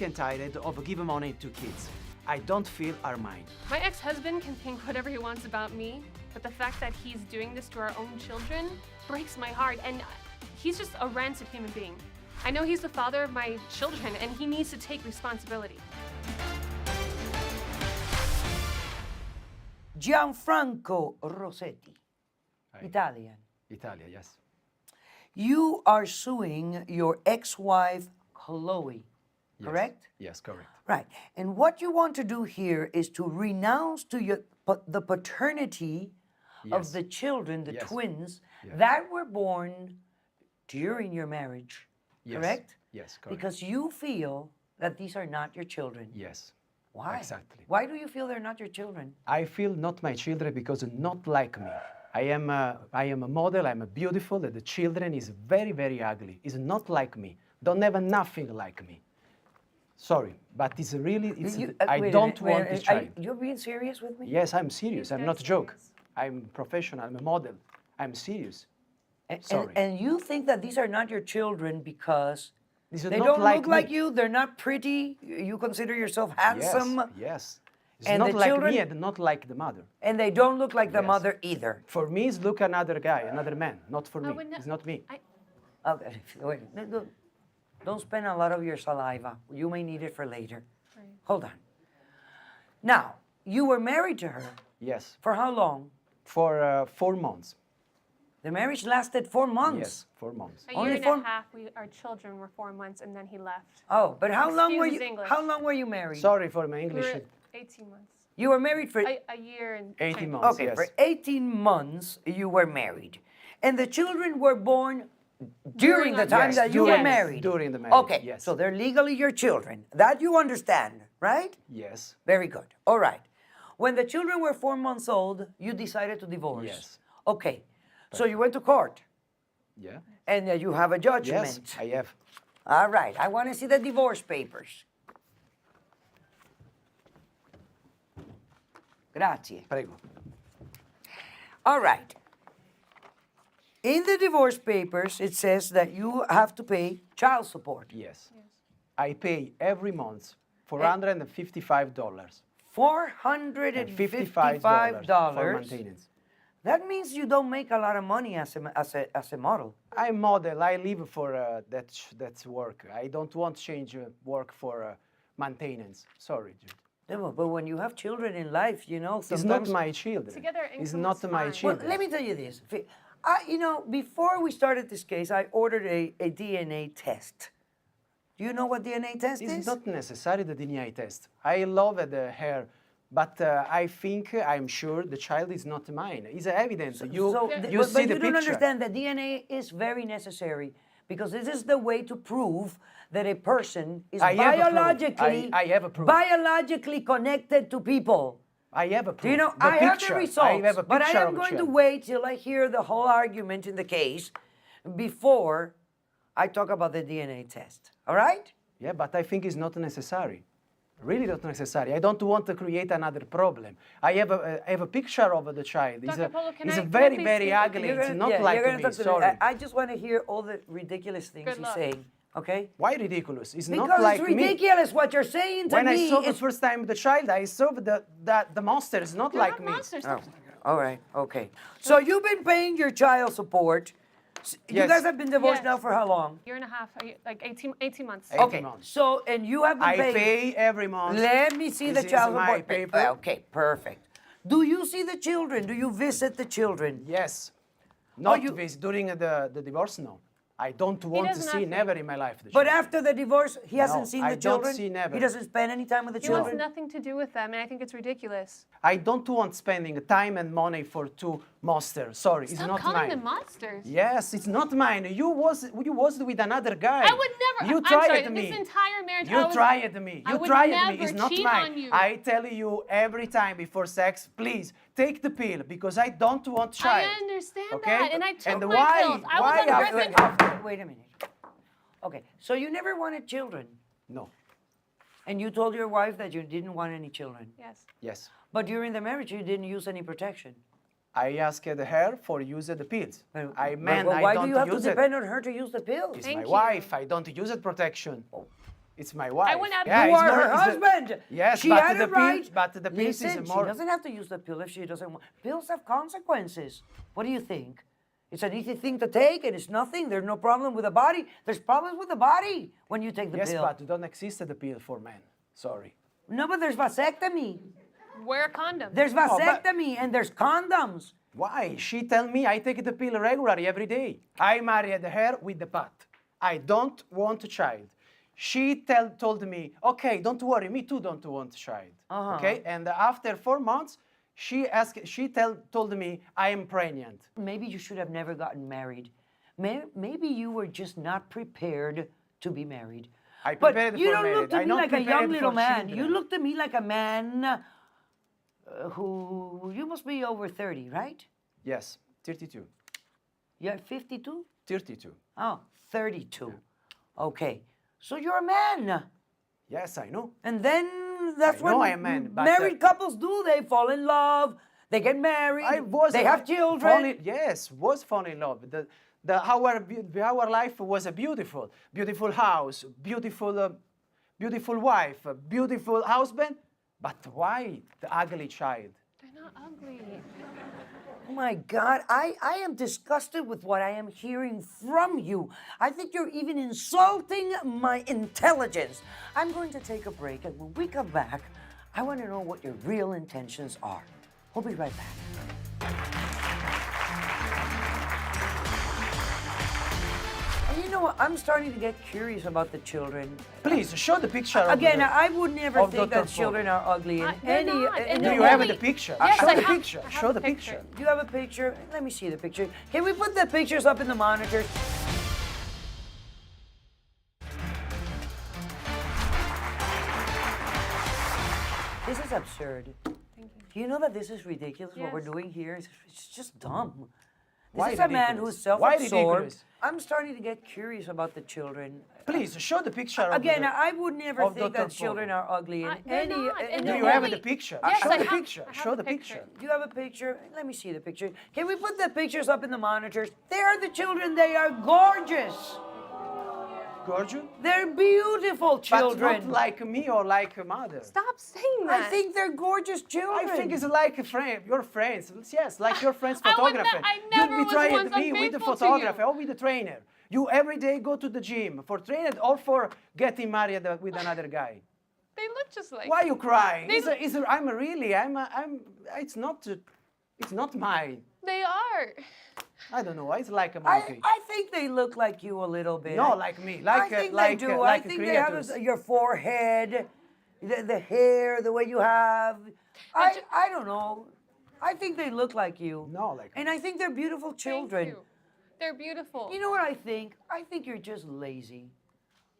entitled of giving money to kids. I don't feel are mine. My ex-husband can think whatever he wants about me, but the fact that he's doing this to our own children breaks my heart, and he's just a rancid human being. I know he's the father of my children, and he needs to take responsibility. Gianfranco Rossetti, Hi. Italian. Italia, yes. You are suing your ex-wife, Chloe, Yes. correct? Yes, correct. Right. And what you want to do here is to renounce to the paternity of Yes. the children, the Yes. twins, Yes. that were born during your marriage, Yes. correct? Yes, correct. Because you feel that these are not your children. Yes. Why? Exactly. Why do you feel they're not your children? I feel not my children because not like me. I am a model, I'm a beautiful, and the children is very, very ugly. Is not like me. Don't have nothing like me. Sorry, but it's really, I Wait a don't minute, wait a want this minute. child. You're being serious with me? Yes, I'm serious. He's I'm dead not a joke. serious. I'm professional, I'm a model. I'm serious. Sorry. And you think that these are not your children because This is they not don't like look like me. you, they're not pretty, you consider yourself handsome, Yes, yes. It's And not the like children- me and not like the mother. and they don't look like the Yes. mother either. For me, it's look another guy, another man, not for me. would It's not me. Okay, wait, don't spend a lot of your saliva. You may need it for later. Right. Hold on. Now, you were married to her Yes, for how long? for 4 months. The marriage lasted 4 months. Yes, 4 months. A Only year and for- a half, our children were 4 months, and then he left. Oh, but how long were Excuse you? his English. How long were you married? Sorry for my We English. were 18 months. You were married for A year and 18 10 months. okay, yes. for 18 months you were married, and the children were born during the our time Yes, that you were during- married. During the marriage. Okay, Yes. so they're legally your children. That you understand, right? Yes. Very good. All right. When the children were 4 months old, you decided to divorce. Yes. Okay. So you went to court, Yeah. and you have a judgment. Yes, I have. All right. I want to see the divorce papers. Grazie. Prego. All right. In the divorce papers, it says that you have to pay child support. Yes. I pay every month $455 and $55 for $455. maintenance. That means you don't make a lot of money as a model. I'm model. I live for that's work. I don't want to change work for maintenance. Sorry, Jude. Yeah, but when you have children in life, you know, It's not sometimes... my children. Together It's income not is my fine. Well, children. let me tell you this. Before we started this case, I ordered a DNA test. Do you know what DNA test It's is? not necessary the DNA test. I love the hair, but I'm sure the child is not mine. It's evident. You but see the you picture. don't understand that DNA is very necessary because this is the way to prove that a person is I have a proof. biologically I have a proof. biologically connected to people. I have a proof. Do you know? The I have picture. the results, I have a but I picture am of a going to child. wait till I hear the whole argument in the case before I talk about the DNA test. All right? Yeah, but I think it's not necessary. Really not necessary. I don't want to create another problem. I have a picture of the child. Dr. Polo, It's can I very, please very speak? ugly. You're It's gonna- not yeah, like you're gonna me. talk to Sorry. I just want to hear all the ridiculous things Good he's luck. saying. Okay? Why ridiculous? It's Because not like it's me. ridiculous what you're saying to When me. I saw the is- first time the child, I saw the monster. It's not They're like not me. monsters. Oh, all right, okay. So you've been paying your child support. You Yes. guys have been divorced Yes. now for how long? Year and a half, like 18 months. 18 Okay, months. so, and you have been I paying. pay every month. Let me see This the is child my support. paper. Okay, perfect. Do you see the children? Do you visit the children? Yes. Not you- this during the divorce, no. I don't want to does see nothing. never in my life. The But children. after the divorce, he hasn't No, seen I the don't children? see never. He doesn't spend any time with the He wants children? nothing to do with them, and I think it's ridiculous. I don't want spending time and money for two monsters. Sorry, it's Stop not calling mine. them monsters. Yes, it's not mine. You was with another guy. I would never. You I'm tried sorry, me. This entire marriage. I You was, tried me. I You would tried never me. It's not cheat mine. on you. I tell you every time before sex, please take the pill because I don't want child. I understand Okay? that, and I took And my why- pills. I why was on after- gripping. Wait a minute. Okay, so you never wanted children, No. and you told your wife that you didn't want any children. Yes. Yes. But during the marriage, you didn't use any protection. I asked her for use the pills. I Why don't do you have to use it. depend on her to use the pills? It's Thank my you. wife. I don't use it protection. It's my wife. went out- You it's are more- her it's the- husband. Yes, she but had the a pill, right. but the pills Listen, is more. she doesn't have to use the pill if she doesn't want. Pills have consequences. What do you think? It's an easy thing to take, and it's nothing. There's no problem with the body. There's problems with the body when you take the Yes, pill. but don't exist the pill for men. Sorry. No, but there's vasectomy. Wear a condom. There's but- vasectomy, and there's condoms. Why? She tell me I take the pill regularly every day. I married her with the pot. I don't want a child. She told me, okay, don't worry, me too don't want a child. Okay, and after 4 months, she told me I am pregnant. Maybe you should have never gotten married. Maybe you were just not prepared to be married. I But prepared you for don't look marriage. to I me not like a prepared young little for man. You children. look to me like a man who you must be over 30, right? Yes, 32. You're 52? 32. Oh, 32. Okay. So you're a man. Yes, I know. And then that's I know what I am man, but, married couples do. They fall in love. They get married. They have children. Was fall in love. Our life was a beautiful house, beautiful wife, a beautiful husband. But why the ugly child? They're not ugly. Oh my God, I am disgusted with what I am hearing from you. I think you're even insulting my intelligence. I'm going to take a break, and when we come back, I want to know what your real intentions are. We'll be right back. And you know what? I'm starting to get curious about the children. Please show the picture. Again, of the, I would never of think Dr. that children are ugly in They're any. not, and in Do they're you any- have really- the picture? Yes, Show I the have- picture. I have Show the the picture. Do you have a picture? Let me see the picture. Can we put the pictures up in the monitors? This is absurd. Thank you. Do you know that this is ridiculous? What we're Yes. doing here it's just dumb. This Why is a man ridiculous? who's Why self-absorbed. ridiculous? I'm starting to get curious about the children. Please show the picture. Again, of the, I would never of think Dr. that children Polo. are ugly in They're any. not, and in Do they're you any- have only- the picture? Yes, Show I the have- picture. I have Show the the picture. Do you have a picture? Let me see the picture. Can we put the pictures up in the monitors? They are the children. They are gorgeous. Gorgeous. They're beautiful children. But not like me or like a mother. Stop saying that. I think they're gorgeous children. I think it's like a friend, your friends. Yes, like your friend's I would photographer. I never You was betrayed once me with the unfaithful to photographer you. or with the trainer. You every day go to the gym for training or for getting married with another guy. They look just like. Why are you crying? They- It's not mine. They are. I don't know. It's like a monkey. I think they look like you a little bit. No, like me. Like I think like they do. like I think they have creators. your forehead, the hair, the way you have. I don't know. I think they look like you. No, like And I think they're beautiful children. Thank you. They're beautiful. You know what I think? I think you're just lazy.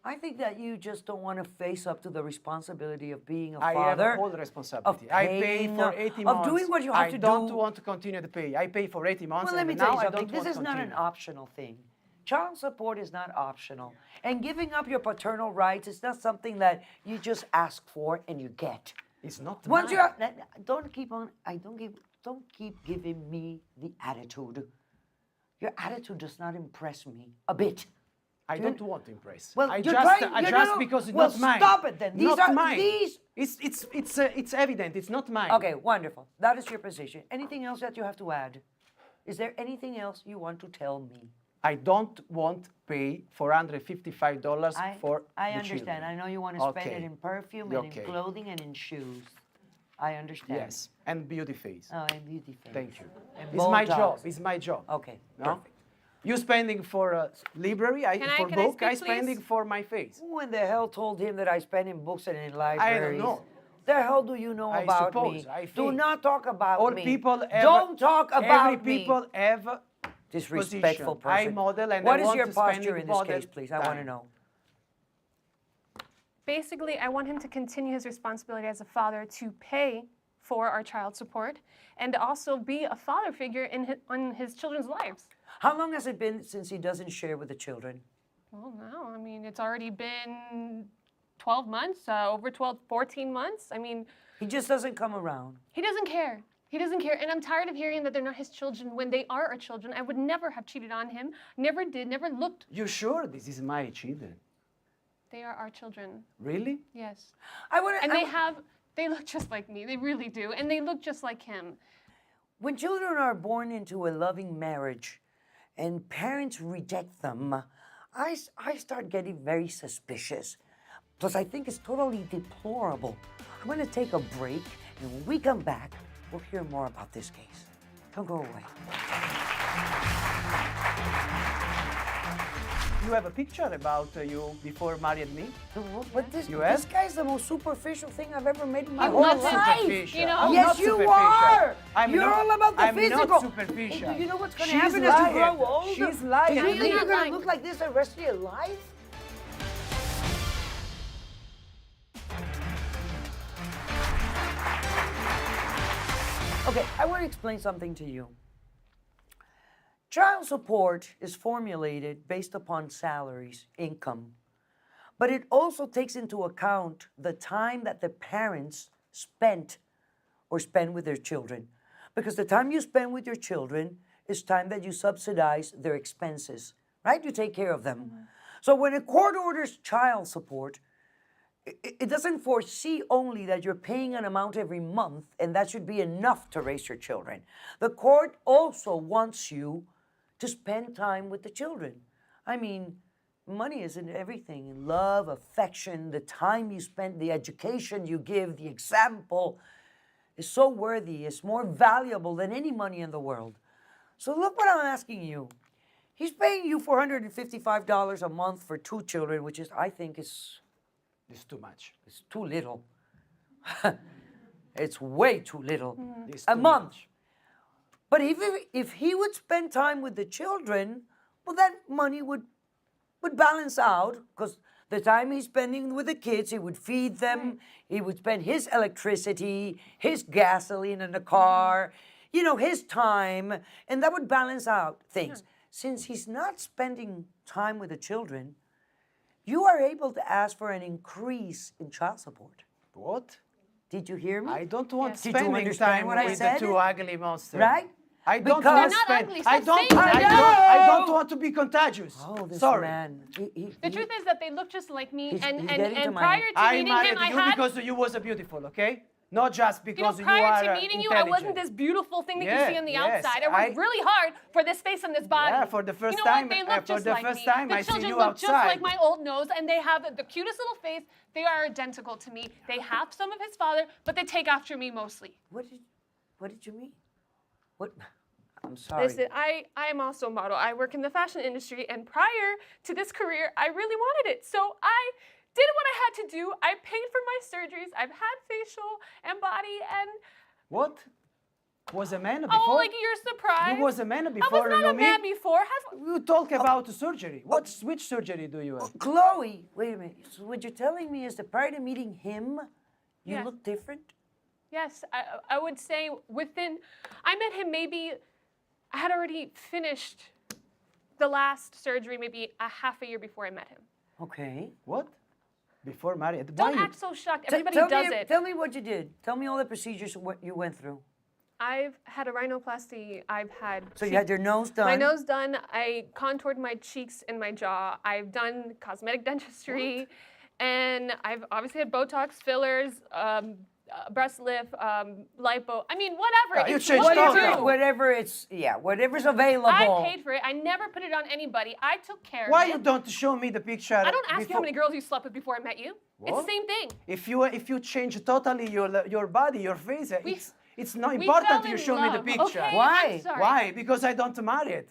I think that you just don't want to face up to the responsibility of being a I father. have all the responsibility. of I pay paying, for 80 of months. doing what you have I to don't do. want to continue to pay. I pay for 80 months Well, let and me now tell you I something. don't This want is to not an continue. optional thing. Child support is not optional. And giving up your paternal rights is not something that you just ask for and you get. It's not Once mine. you're don't keep on don't keep giving me the attitude. Your attitude does not impress me a bit. I don't want to impress. Well, I you're just, trying- I no, just no, no. because it's Well, not mine. stop it then. These Not are- mine. these- It's evident. It's not mine. Okay, wonderful. That is your position. Anything else that you have to add? Is there anything else you want to tell me? I don't want to pay $455 for I the understand. children. I know you want to spend it Okay. in perfume and Okay. in clothing and in shoes. I understand. Yes, and beauty face. Oh, and beauty face. Thank you. And It's my Botox. job. It's my job. Okay, No? perfect. You spending for a library, for can I book, speak, I spending please? for my face. Who in the hell told him that I spend in books and in libraries? know. The hell do you know I about suppose, me? I Do think. not talk about All me. people ever, Don't talk about every me. people have Disrespectful position. I person. model and What I is want your to spend posture it in this model case, please? I want to time. know. Basically, I want him to continue his responsibility as a father to pay for our child support and also be a father figure on his children's lives. How long has it been since he doesn't share with the children? Well, no, I mean, it's already been 12 months, over 12, 14 months. I mean, He just doesn't come around. he doesn't care. He doesn't care. And I'm tired of hearing that they're not his children when they are our children. I would never have cheated on him. Never did, never looked. You sure this is my children? They are our children. Really? Yes. I want And they look just like me. They really do. And they look just like him. When children are born into a loving marriage and parents reject them, I start getting very suspicious. Plus, I think it's totally deplorable. I'm going to take a break, and when we come back, we'll hear more about this case. Don't go away. You have a picture about you before married me? But this You have? this guy's the most superficial thing I've ever made in my I'm whole not life. superficial. You know? I'm Yes, not you superficial. are. I'm You're not, all about the I'm physical. not superficial. Do you know what's going to She's happen as you lying. grow older? She's Do lying. you I'm think you're not going to lying. look like this the rest of your life? Okay, I want to explain something to you. Child support is formulated based upon salaries, income, but it also takes into account the time that the parents spend with their children. Because the time you spend with your children is time that you subsidize their expenses, right? You take care of them. Mm-hmm. So when a court orders child support, it doesn't foresee only that you're paying an amount every month and that should be enough to raise your children. The court also wants you to spend time with the children. I mean, money isn't everything. Love, affection, the time you spend, the education you give, the example is so worthy, it's more valuable than any money in the world. So look what I'm asking you. He's paying you $455 a month for 2 children, which is, I think, is It's too much. it's too little. It's way too little. It's A too month. much. But if he would spend time with the children, well, that money would balance out because the time he's spending with the kids, he would feed them, he would spend his electricity, his gasoline in the car, you know, his time, and that would balance out things. Since he's not spending time with the children, you are able to ask for an increase in child support. What? Did you hear me? I don't want Yes. Did you spending understand time what I with said? the two ugly monsters. Right? I don't Because- want to They're not spend. ugly. I Stop don't. saying I that. don't. I know. don't want to be contagious. Oh, this Sorry. man. The truth is that they look just like me. He's And getting to my- prior to I meeting married him, I you had. because you was a beautiful, okay? Not just You know, because you, prior are to meeting you, I wasn't intelligent. this beautiful thing that Yeah, you see on the yes, outside. I worked really hard for this face and this body. Yeah, for the first you know time- What? They look for just the like first me. time the I see children you look just like outside. my old nose, and they have the cutest little face. They are identical to me. They have some of his father, but they take after me mostly. What did you mean? What? I'm sorry. Listen, I am also a model. I work in the fashion industry, and prior to this career, I really wanted it. So I did what I had to do. I paid for my surgeries. I've had facial and body, and What? Was a man before? oh, like you're surprised. You was a man I before, was not you know a man me? before. Have You talk about surgery. Which surgery do you have? Chloe, wait a minute. So what you're telling me is that prior to meeting him, you Yes. look different? Yes, I would say within. I met him maybe. I had already finished the last surgery maybe a half a year before I met him. Okay. What? Before married? Don't Why act so shocked. T- Everybody tell does me, it. Tell me what you did. Tell me all the procedures what you went through. I've had a rhinoplasty. I've had. So you had your nose done. My nose done. I contoured my cheeks and my jaw. I've done cosmetic dentistry, and I've obviously had Botox, fillers, breast lift, lipo. I mean, whatever. you It's changed what you totally. do. Whatever's available. I paid for it. I never put it on anybody. I took care Why of it. you don't show me the picture? I don't ask you how before? many girls you slept with before I met you. It's What? the same thing. If you change totally your body, your face, it's not We important fell you in show me the love, picture. okay? Why? I'm sorry. Why? Because I don't marry it.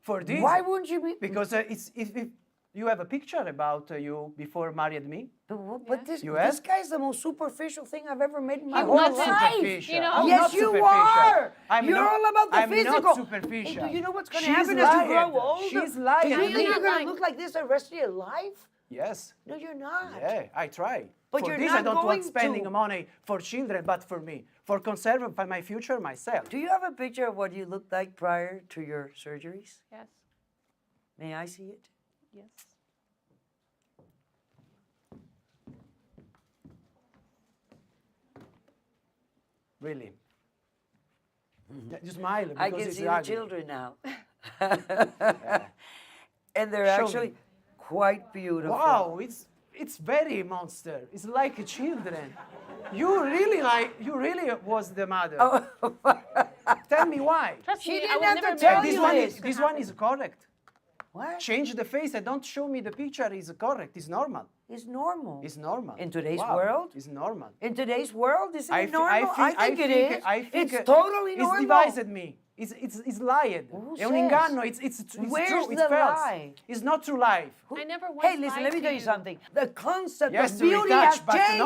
For this. Why wouldn't you be? Because if you have a picture about you before married me. But this You this have? guy's the most superficial thing I've ever made in my I'm whole not life. superficial. You know? I'm Yes, not you superficial. are. I'm You're not, all about the I'm physical. not superficial. And do you know what's going to She's happen as you grow lying. older? She's Do lying. you I'm think not you're going to lying. look like this the rest of your life? Yes. No, you're not. Yeah, I try. But for you're this, not I don't going want spending to. money for children, but for me, for conserving my future myself. Do you have a picture of what you looked like prior to your surgeries? Yes. May I see it? Yes. Really. Yeah, you smile because I can it's see the ugly. children now. And they're Show actually me. quite beautiful. Wow, it's it's very monster. It's like children. You really was the mother. Tell me why. Trust She me, didn't I will have to never tell marry you This you. one this. is this one is correct. What? Change the face and don't show me the picture is correct. It's normal. It's normal. It's normal. In today's Wow, world? It's normal. In today's world, isn't it thi- normal? I think it is. I think It's totally it's normal. divided me. It's lied. Who È un says? inganno. It's Where's true. It's the false. lie? It's not true life. I never once Hey, listen, lied let me to tell you something. The concept Yes, of to beauty retouch, has but changed.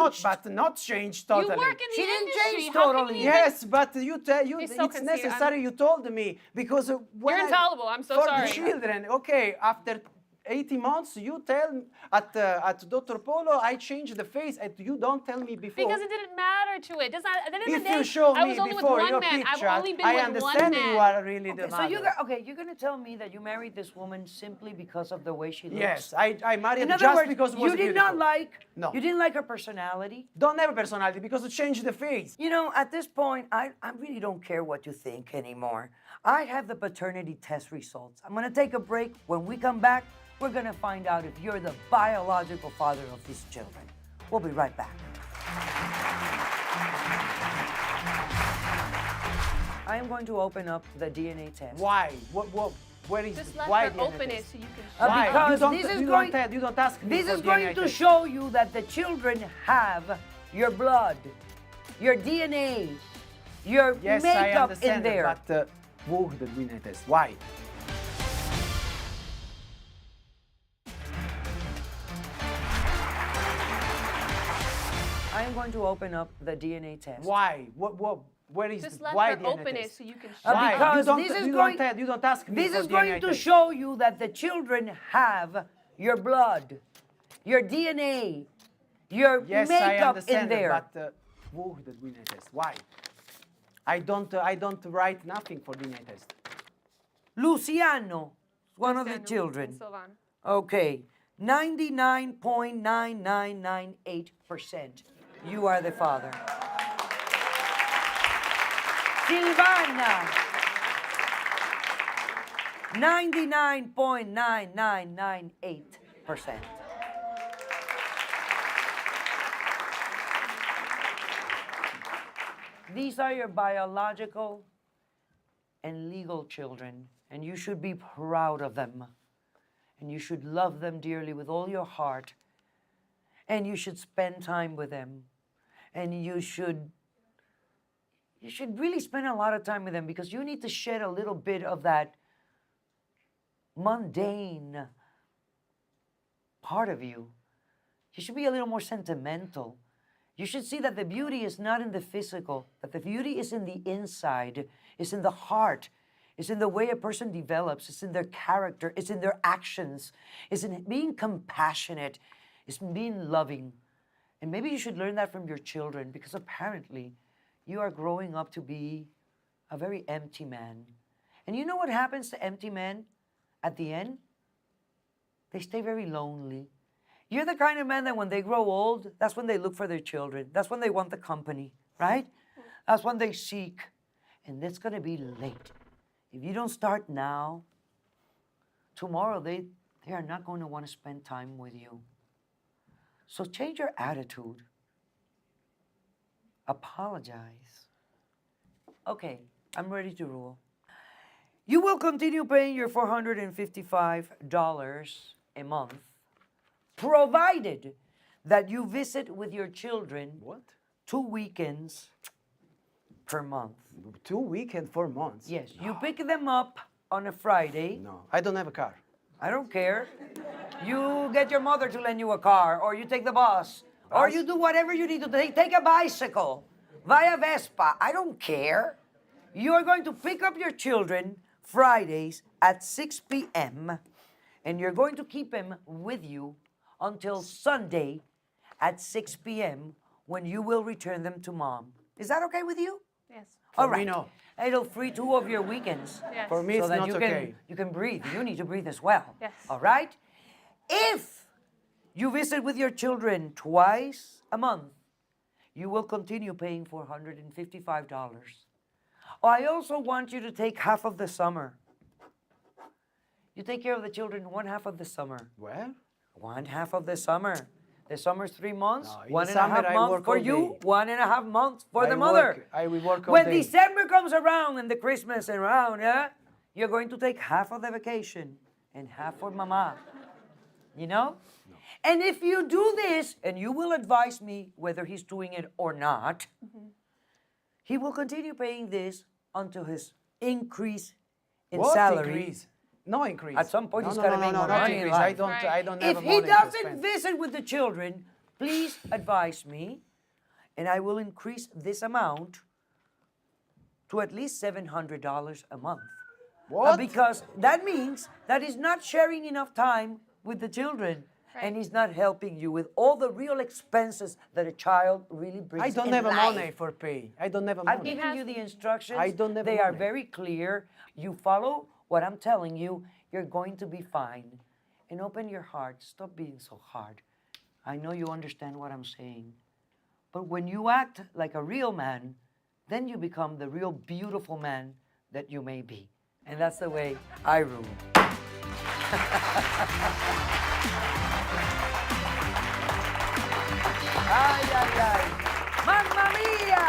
not changed You totally. work in the She didn't industry. change How can totally. you even- Yes, but you He's so it's conceited. necessary. You told me because when You're infallible. I'm so for sorry. the children. Okay, after 80 months, you tell at Dr. Polo I changed the face, and you don't tell me before. Because it didn't matter to it. Does not, at the end of if the day, you show I me was only with before one your man. picture, I've only been I with understand one man. you are really the Okay, so mother. you're gonna tell me that you married this woman simply because of the way she looks? Yes, I married In her other just words, because it you was did not beautiful. like. No. You didn't like her personality. Don't have a personality because it changed the face. You know, at this point, I really don't care what you think anymore. I have the paternity test results. I'm gonna take a break. When we come back, we're gonna find out if you're the biological father of these children. We'll be right back. I am going to open up the DNA test. Why? Where is Just let why her the open test? it so you can Uh, show. Why? because you don't, this is you going- don't, you don't ask me This for is going DNA to test. show you that the children have your blood, your DNA, your Yes, I makeup understand in there. But who the DNA test? Why? I am going to open up the DNA test. Why? Where is Just let why her DNA open test? it so you can show. Why? Because you don't, this is you going- don't, you don't ask me This for is DNA going to test. show you that the children have your blood, your DNA, your Yes, I makeup understand in there. But who the DNA test? Why? I don't write nothing for DNA test. Luciano, one of the Luciano children. and Sylvan. Okay, 99.9998%. You are the father. Silvana, 99.9998%. These are your biological and legal children, and you should be proud of them. And you should love them dearly with all your heart. And you should spend time with them. And you should really spend a lot of time with them because you need to shed a little bit of that mundane part of you. You should be a little more sentimental. You should see that the beauty is not in the physical, that the beauty is in the inside, it's in the heart, it's in the way a person develops, it's in their character, it's in their actions, it's in being compassionate, it's in being loving. And maybe you should learn that from your children because apparently you are growing up to be a very empty man. And you know what happens to empty men at the end? They stay very lonely. You're the kind of man that when they grow old, that's when they look for their children. That's when they want the company, right? That's when they seek. And it's going to be late. If you don't start now, tomorrow they are not going to want to spend time with you. So change your attitude. Apologize. Okay, I'm ready to rule. You will continue paying your $455 a month, provided that you visit with your children What? 2 weekends per month. 2 weekends, 4 months? Yes, you pick them up on a Friday. No, I don't have a car. I don't care. You get your mother to lend you a car, or you take the bus, or you do whatever you need to take. Take a bicycle, via Vespa. I don't care. You are going to pick up your children Fridays at 6 p.m., and you're going to keep them with you until Sunday at 6 p.m. when you will return them to mom. Is that okay with you? Yes. All me, right. no. It'll free 2 of your weekends. Yes. For me, So it's that not you okay. you can breathe. You need to breathe as well. Yes. All right? If you visit with your children twice a month, you will continue paying $455. I also want you to take half of the summer. You take care of the children 1/2 of the summer. Where? 1/2 of the summer. The summer's 3 months, No, in one the and a half summer I months work for all you, day. 1.5 months for the I mother. will work all When day. December comes around and the Christmas around, yeah, you're going to take half of the vacation and half for mama. You know? No. And if you do this, and you will advise me whether he's doing it or not, he will continue paying this until his increase in What salary. increase? No increase. At some point, no, he's no, gotta no, make no, more not money in increase. life. I don't If have he money to doesn't spend. visit with the children, please advise me, and I will increase this amount to at least $700 a month. What? Because that means that he's not sharing enough time with the children. And Right. he's not helping you with all the real expenses that a child really brings I don't in have life. money for pay. I don't have I've money. given you the instructions. I don't have They are money. very clear. You follow what I'm telling you, you're going to be fine. And open your heart. Stop being so hard. I know you understand what I'm saying. But when you act like a real man, then you become the real beautiful man that you may be. And that's the way I rule. Ay, ay, ay. Mamma mia!